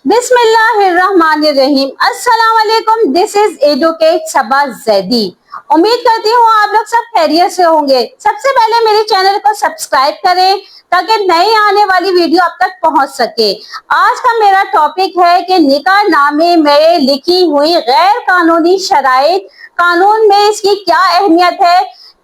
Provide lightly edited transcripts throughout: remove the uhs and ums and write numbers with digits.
बिस्मिल्लाहिर्रहमानिर्रहीम। अस्सलाम वालेकुम। दिस इज एडवोकेट सबा जैदी। उम्मीद करती हूँ आप लोग सब खैरियत से होंगे। सबसे पहले मेरे चैनल को सब्सक्राइब करें ताकि नई आने वाली वीडियो आप तक पहुंच सके। आज का मेरा टॉपिक है कि निकाह नामे में लिखी हुई गैर कानूनी शराइत, कानून में इसकी क्या अहमियत है,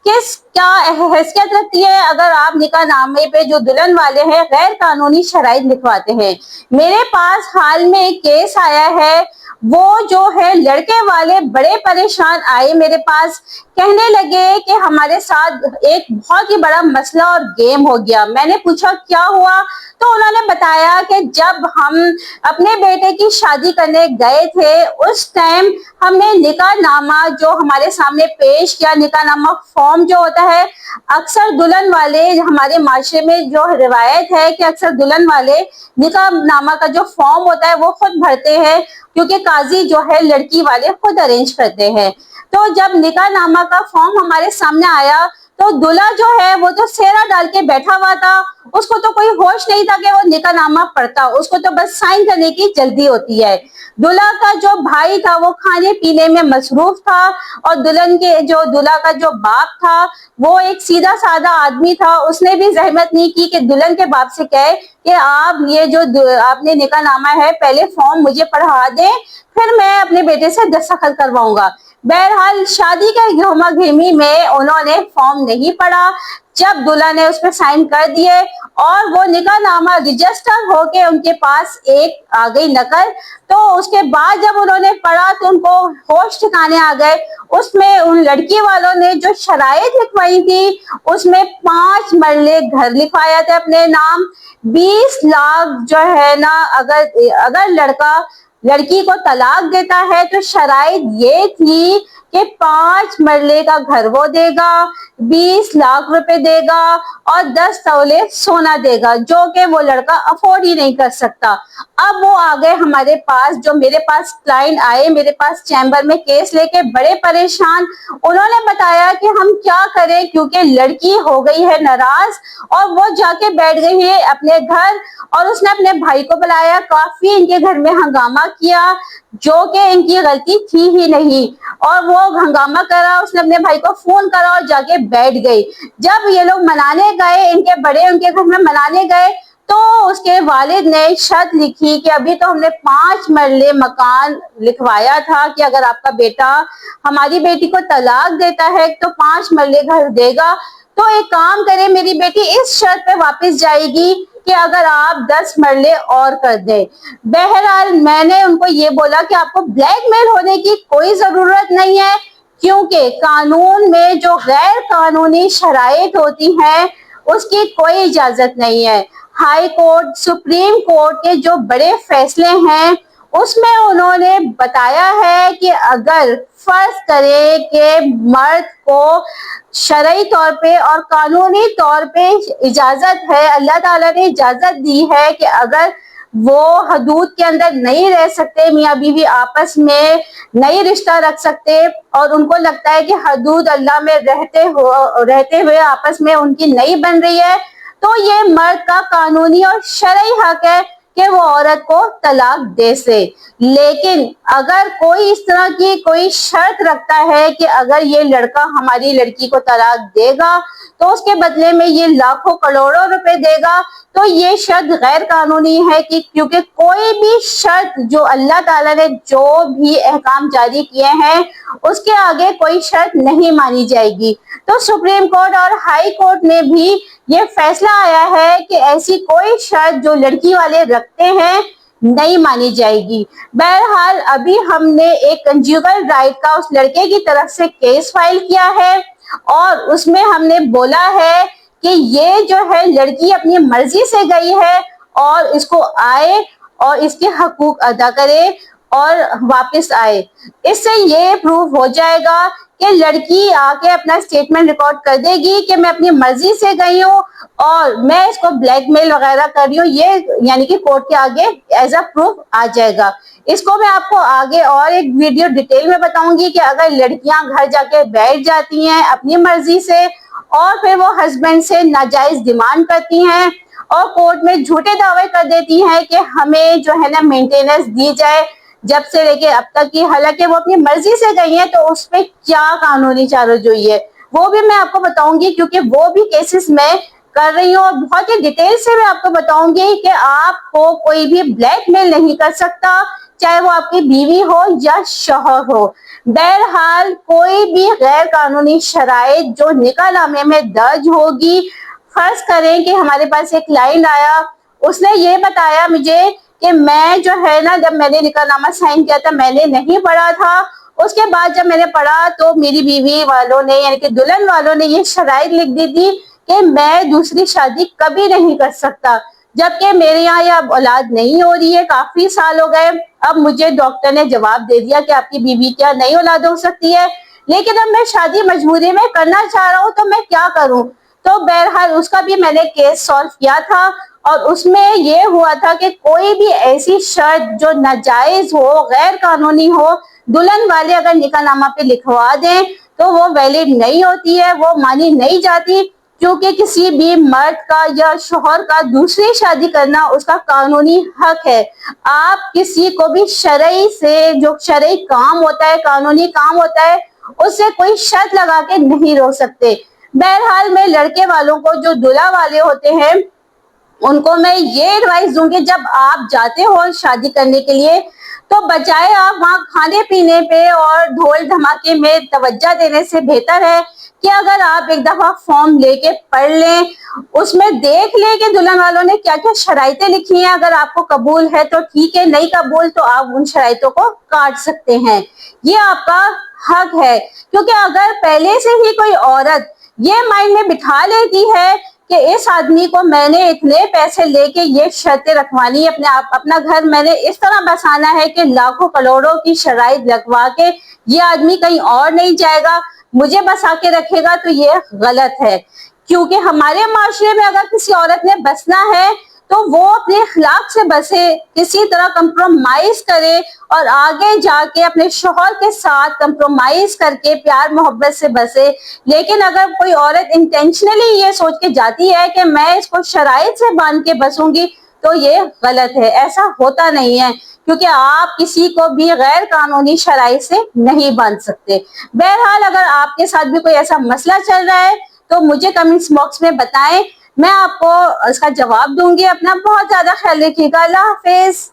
क्या हैसियत रखती है अगर आप निकाह नामे पे जो दुल्हन वाले हैं गैर कानूनी शराइत लिखवाते हैं। मेरे पास हाल में एक केस आया है, वो जो है लड़के वाले बड़े परेशान आए मेरे पास, कहने लगे कि हमारे साथ एक बहुत ही बड़ा मसला और गेम हो गया। मैंने पूछा क्या हुआ, तो उन्होंने बताया कि जब हम अपने बेटे की शादी करने गए थे उस टाइम हमने निकाहनामा जो हमारे सामने पेश किया, निकाहनामा फॉर्म जो होता है, अक्सर दुल्हन वाले हमारे माशरे में जो रिवायत है कि अक्सर दुल्हन वाले निकाहनामा का जो फॉर्म होता है वो खुद भरते हैं, क्योंकि काजी जो है लड़की वाले खुद अरेंज करते हैं। तो जब निकाहनामा का फॉर्म हमारे सामने आया तो दूल्हा जो है वो तो सेहरा डाल के बैठा हुआ था, उसको तो कोई होश नहीं था कि वो निकाहनामा पढ़ता, उसको तो बस साइन करने की जल्दी होती है। दूल्हा का जो भाई था वो खाने पीने में मसरूफ था, और दुल्हन के जो दूल्हा का जो बाप था वो एक सीधा साधा आदमी था। उसने भी जहमत नहीं की कि दुल्हन के बाप से कहे कि आप ये जो आपने निकाहनामा है पहले फॉर्म मुझे पढ़ा दें, फिर मैं अपने बेटे से दस्तखत करवाऊंगा। बहरहाल शादी के घूमा घूमी में उन्होंने फॉर्म नहीं पढ़ा। जब दूल्हा ने उस पर साइन कर दिए और वो निकाहनामा रजिस्टर होके उनके पास एक आ गई नकल, तो उसके बाद जब उन्होंने पढ़ा तो उनको होश ठिकाने आ गए। उसमें उन लड़की वालों ने जो शराइत लिखवाई थी उसमें 5 मरले घर लिखवाया था अपने नाम, 20 लाख जो है ना, अगर लड़का लड़की को तलाक देता है तो शराइत ये थी कि 5 मरले का घर वो देगा, 20 लाख रुपए देगा और 10 तोले सोना देगा, जो कि वो लड़का अफोर्ड ही नहीं कर सकता। अब वो आ गए हमारे पास, जो मेरे पास क्लाइंट आए मेरे पास चैम्बर में केस लेके बड़े परेशान। उन्होंने बताया कि हम क्या करें, क्योंकि लड़की हो गई है नाराज और वो जाके बैठ गई है अपने घर, और उसने अपने भाई को बुलाया, काफी इनके घर में हंगामा किया, जो कि इनकी गलती थी ही नहीं, और वो हंगामा करा। उसने अपने भाई को फोन करा और जाके बैठ गई। जब ये लोग मनाने गए, इनके बड़े उनके घर में मनाने गए, तो उसके वालिद ने शर्त लिखी कि अभी तो हमने 5 मरले मकान लिखवाया था कि अगर आपका बेटा हमारी बेटी को तलाक देता है तो 5 मरले घर देगा, तो एक काम करे, मेरी बेटी इस शर्त पे वापस जाएगी कि अगर आप 10 मरले और कर दें। बहरहाल मैंने उनको ये बोला कि आपको ब्लैकमेल होने की कोई जरूरत नहीं है, क्योंकि कानून में जो गैर कानूनी शराइत होती हैं उसकी कोई इजाजत नहीं है। हाई कोर्ट, सुप्रीम कोर्ट के जो बड़े फैसले हैं उसमें उन्होंने बताया है कि अगर फर्ज करे कि मर्द को शरई तौर पे और कानूनी तौर पे इजाजत है, अल्लाह ताला ने इजाजत दी है कि अगर वो हदूद के अंदर नहीं रह सकते, मियाँ बीवी आपस में नहीं रिश्ता रख सकते, और उनको लगता है कि हदूद अल्लाह में रहते हुए आपस में उनकी नहीं बन रही है, तो ये मर्द का कानूनी और शरई हक है कि वो औरत को तलाक दे से। लेकिन अगर कोई इस तरह की कोई शर्त रखता है कि अगर ये लड़का हमारी लड़की को तलाक देगा तो उसके बदले में ये लाखों करोड़ों रुपए देगा, तो ये शर्त गैर कानूनी है, कि क्योंकि कोई भी शर्त जो अल्लाह ताला ने जो भी अहकाम जारी किए हैं उसके आगे कोई शर्त नहीं मानी जाएगी। तो सुप्रीम कोर्ट और हाई कोर्ट में भी ये फैसला आया है कि ऐसी कोई शर्त जो लड़की वाले रखते हैं नहीं मानी जाएगी। बहरहाल अभी हमने एक कंज्यूमर राइट का उस लड़के की तरफ से केस फाइल किया है, और उसमें हमने बोला है कि ये जो है लड़की अपनी मर्जी से गई है और इसको आए और इसके हकूक अदा करे और वापस आए। इससे ये प्रूव हो जाएगा कि लड़की आके अपना स्टेटमेंट रिकॉर्ड कर देगी कि मैं अपनी मर्जी से गई हूँ और मैं इसको ब्लैकमेल वगैरह कर रही हूँ, ये यानी कि कोर्ट के आगे एज अ प्रूफ आ जाएगा। इसको मैं आपको आगे और एक वीडियो डिटेल में बताऊंगी कि अगर लड़कियां घर जाके बैठ जाती हैं अपनी मर्जी से और फिर वो हस्बैंड से नाजायज डिमांड करती हैं اور کورٹ میں جھوٹے دعوے کر دیتی ہیں کہ ہمیں جو ہے نا مینٹیننس دی جائے جب سے لے کے اب تک کی، حالانکہ وہ اپنی مرضی سے گئی ہیں، تو اس پہ کیا قانونی چارجوئی ہے وہ بھی میں آپ کو بتاؤں گی، کیونکہ وہ بھی کیسز میں کر رہی ہوں اور بہت ہی ڈیٹیل سے میں آپ کو بتاؤں گی کہ آپ کو کوئی بھی بلیک میل نہیں کر سکتا، چاہے وہ آپ کی بیوی ہو یا شوہر ہو۔ بہرحال کوئی بھی غیر قانونی شرائط جو نکاح نامے میں درج ہوگی، فرض کریں کہ ہمارے پاس ایک کلائنٹ آیا، اس نے یہ بتایا مجھے کہ میں جو ہے نا جب میں نے نکاح نامہ سائن کیا تھا میں نے نہیں پڑھا تھا، اس کے بعد جب میں نے پڑھا تو میری بیوی والوں نے یعنی کہ دلہن والوں نے یہ شرائط لکھ دی تھی کہ میں دوسری شادی کبھی نہیں کر سکتا، جبکہ میرے یہاں اب اولاد نہیں ہو رہی ہے، کافی سال ہو گئے۔ اب مجھے ڈاکٹر نے جواب دے دیا کہ آپ کی بیوی کیا نئی اولاد ہو سکتی ہے، لیکن اب میں شادی مجبوری میں کرنا چاہ رہا ہوں تو میں کیا کروں؟ تو بہرحال اس کا بھی میں نے کیس سالو کیا تھا، اور اس میں یہ ہوا تھا کہ کوئی بھی ایسی شرط جو ناجائز ہو، غیر قانونی ہو، دلہن والے اگر نکاح نامہ پہ لکھوا دیں تو وہ ویلڈ نہیں ہوتی ہے، وہ مانی نہیں جاتی، کیونکہ کسی بھی مرد کا یا شوہر کا دوسری شادی کرنا اس کا قانونی حق ہے۔ آپ کسی کو بھی شرعی سے جو شرعی کام ہوتا ہے، قانونی کام ہوتا ہے، اس سے کوئی شرط لگا کے نہیں روک سکتے۔ بہرحال میں لڑکے والوں کو جو دلہا والے ہوتے ہیں ان کو میں یہ ایڈوائز دوں گی، جب آپ جاتے ہو شادی کرنے کے لیے تو بجائے آپ وہاں کھانے پینے پہ اور ڈھول دھماکے میں توجہ دینے سے بہتر ہے کہ اگر آپ ایک دفعہ فارم لے کے پڑھ لیں، اس میں دیکھ لیں کہ دلہن والوں نے کیا کیا شرائطیں لکھی ہیں، اگر آپ کو قبول ہے تو ٹھیک ہے، نہیں قبول تو آپ ان شرائطوں کو کاٹ سکتے ہیں، یہ آپ کا حق ہے۔ کیونکہ اگر پہلے سے ہی کوئی عورت یہ مائنڈ میں بٹھا لیتی ہے کہ اس آدمی کو میں نے اتنے پیسے لے کے یہ شرطیں رکھوانی ہے، اپنا گھر میں نے اس طرح بسانا ہے کہ لاکھوں کروڑوں کی شرائط لگوا کے یہ آدمی کہیں اور نہیں جائے گا، مجھے بسا کے رکھے گا، تو یہ غلط ہے۔ کیونکہ ہمارے معاشرے میں اگر کسی عورت نے بسنا ہے تو وہ اپنے اخلاق سے بسے، کسی طرح کمپرومائز کرے اور آگے جا کے اپنے شوہر کے ساتھ کمپرومائز کر کے پیار محبت سے بسے۔ لیکن اگر کوئی عورت انٹینشنلی یہ سوچ کے جاتی ہے کہ میں اس کو شرائط سے باندھ کے بسوں گی تو یہ غلط ہے، ایسا ہوتا نہیں ہے، کیونکہ آپ کسی کو بھی غیر قانونی شرائط سے نہیں باندھ سکتے۔ بہرحال اگر آپ کے ساتھ بھی کوئی ایسا مسئلہ چل رہا ہے تو مجھے کمنٹس باکس میں بتائیں، میں آپ کو اس کا جواب دوں گی۔ اپنا بہت زیادہ خیال رکھیے گا، اللہ حافظ۔